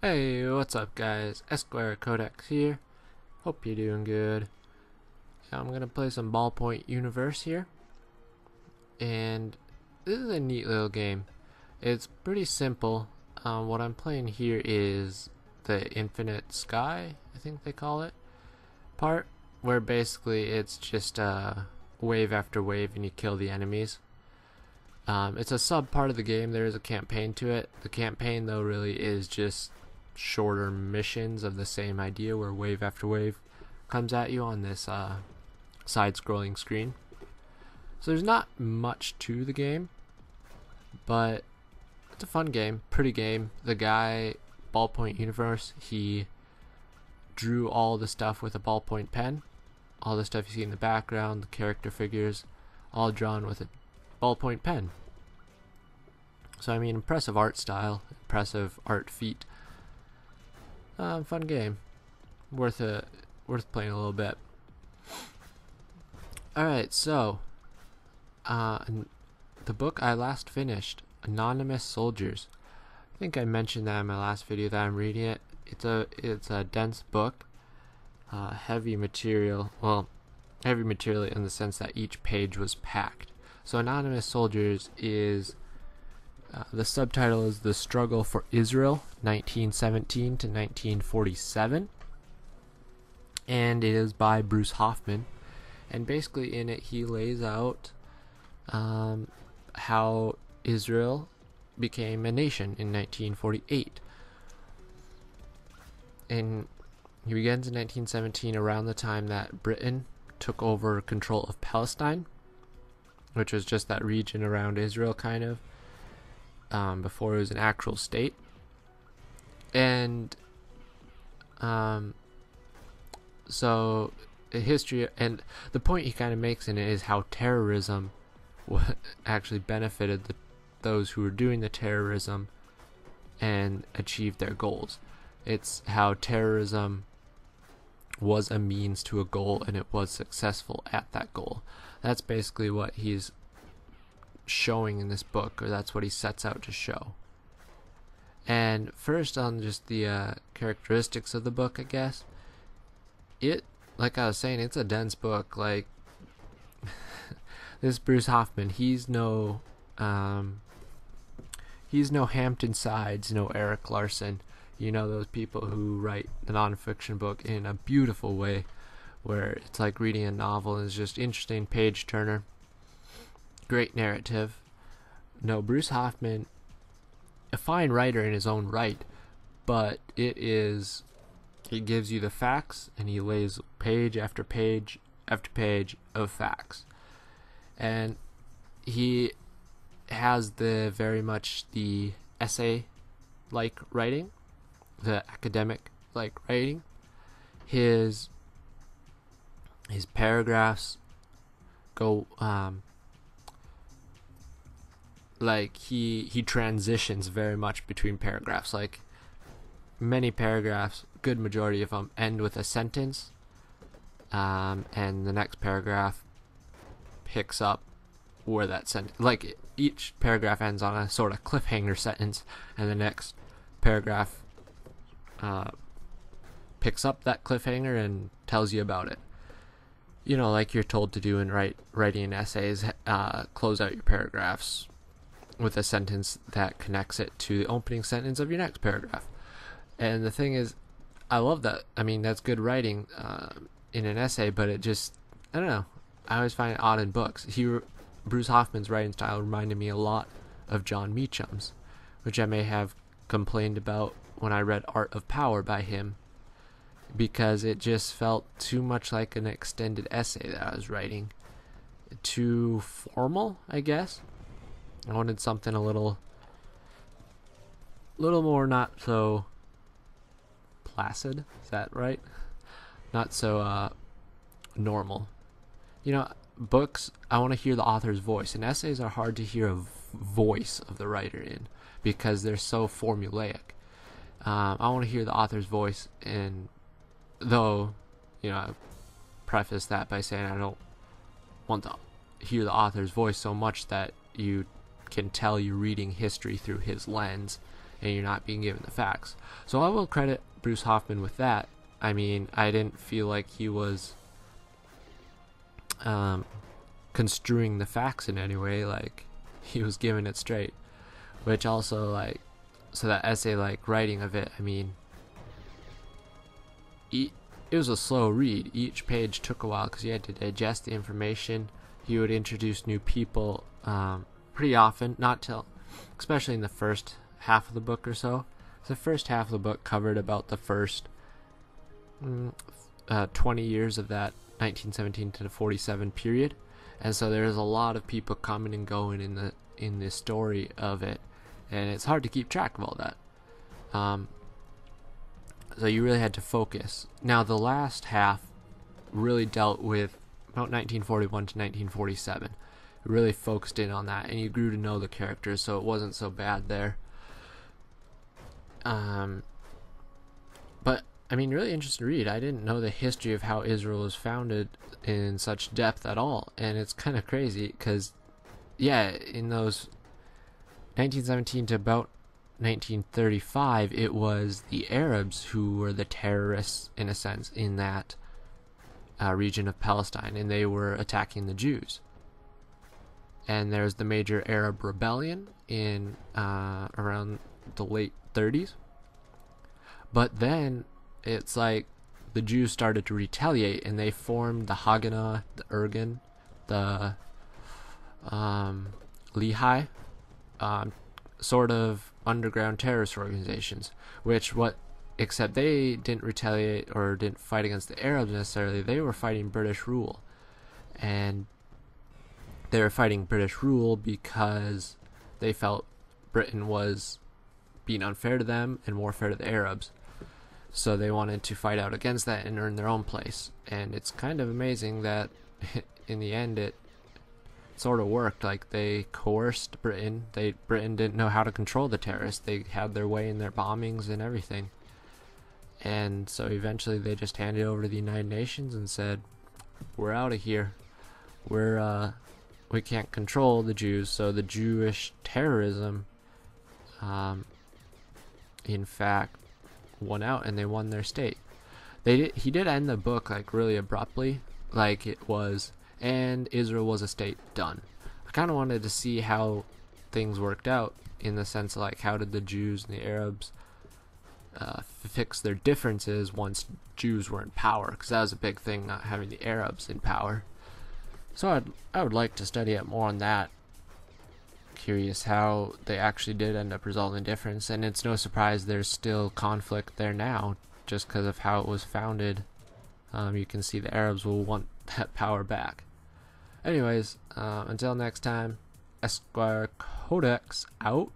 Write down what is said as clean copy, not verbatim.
Hey, what's up guys? Esquire Codex here. Hope you're doing good. I'm gonna play some Ballpoint Universe here. And this is a neat little game. It's pretty simple. What I'm playing here is the Infinite Sky, I think they call it, part, where basically it's just wave after wave and you kill the enemies. It's a sub part of the game. There is a campaign to it. The campaign though really is just shorter missions of the same idea where wave after wave comes at you on this side-scrolling screen. So there's not much to the game, but it's a fun game, pretty game. The guy, Ballpoint Universe, he drew all the stuff with a ballpoint pen. All the stuff you see in the background, the character figures, all drawn with a ballpoint pen. So I mean, impressive art style, impressive art feat. Fun game, worth playing a little bit. All right, so the book I last finished, Anonymous Soldiers. I think I mentioned that in my last video that I'm reading it. It's a dense book, heavy material. Well, heavy material in the sense that each page was packed. So Anonymous Soldiers is the subtitle is The Struggle for Israel, 1917 to 1947. And it is by Bruce Hoffman. And basically in it he lays out how Israel became a nation in 1948. And he begins in 1917 around the time that Britain took over control of Palestine, which was just that region around Israel kind of. Before it was an actual state. And so history, and the point he kind of makes in it is how terrorism actually benefited those who were doing the terrorism and achieved their goals. It's how terrorism was a means to a goal and it was successful at that goal. That's basically what he's showing in this book, or that's what he sets out to show. And first, on just the characteristics of the book, I guess, it, like I was saying, it's a dense book. Like this Bruce Hoffman, he's no Hampton Sides, no Eric Larson, those people who write the nonfiction book in a beautiful way where it's like reading a novel and it's just interesting page turner. Great narrative. No, Bruce Hoffman, a fine writer in his own right, but he gives you the facts and he lays page after page after page of facts. And he has very much the essay like writing, the academic like writing. His paragraphs go like he transitions very much between paragraphs. Like many paragraphs, good majority of them end with a sentence, and the next paragraph picks up where that sentence, like each paragraph ends on a sort of cliffhanger sentence, and the next paragraph picks up that cliffhanger and tells you about it. Like you're told to do in writing essays, close out your paragraphs with a sentence that connects it to the opening sentence of your next paragraph. And the thing is, I love that. I mean, that's good writing in an essay, but it just, I don't know. I always find it odd in books. Bruce Hoffman's writing style reminded me a lot of John Meacham's, which I may have complained about when I read Art of Power by him, because it just felt too much like an extended essay that I was writing. Too formal, I guess. I wanted something a little more not so placid. Is that right? Not so normal. Books, I want to hear the author's voice, and essays are hard to hear a voice of the writer in because they're so formulaic. I want to hear the author's voice, and though, I preface that by saying I don't want to hear the author's voice so much that you can tell you're reading history through his lens. and you're not being given the facts. So I will credit Bruce Hoffman with that. I mean, I didn't feel like he was construing the facts in any way, like he was giving it straight. Which also, like, so that essay, like, writing of it, I mean, it was a slow read. Each page took a while because you had to digest the information. He would introduce new people pretty often, not till, especially in the first half of the book or so. The first half of the book covered about the first 20 years of that 1917 to the 47 period, and so there's a lot of people coming and going in the story of it, and it's hard to keep track of all that. So you really had to focus. Now the last half really dealt with about 1941 to 1947. It really focused in on that, and you grew to know the characters, so it wasn't so bad there. But I mean, really interesting read. I didn't know the history of how Israel was founded in such depth at all, and it's kind of crazy because, yeah, in those 1917 to about 1935, it was the Arabs who were the terrorists, in a sense, in that region of Palestine, and they were attacking the Jews. And there's the major Arab rebellion in around the late 30s. But then it's like the Jews started to retaliate, and they formed the Haganah, the Irgun, the Lehi, sort of underground terrorist organizations, except they didn't retaliate or didn't fight against the Arabs necessarily. They were fighting British rule, and they were fighting British rule because they felt Britain was being unfair to them and more fair to the Arabs. So they wanted to fight out against that and earn their own place. And it's kind of amazing that in the end it sort of worked. Like, they coerced Britain. Britain didn't know how to control the terrorists. They had their way in their bombings and everything. And so eventually they just handed it over to the United Nations and said, we're out of here. We can't control the Jews. So the Jewish terrorism in fact won out, and they won their state. He did end the book like really abruptly, like it was, and Israel was a state, done. I kind of wanted to see how things worked out, in the sense of like, how did the Jews and the Arabs fix their differences once Jews were in power, because that was a big thing, not having the Arabs in power. So I would like to study it more on that. Curious how they actually did end up resolving the difference, and it's no surprise there's still conflict there now, just because of how it was founded. You can see the Arabs will want that power back. Anyways, until next time, Esquire Codex out.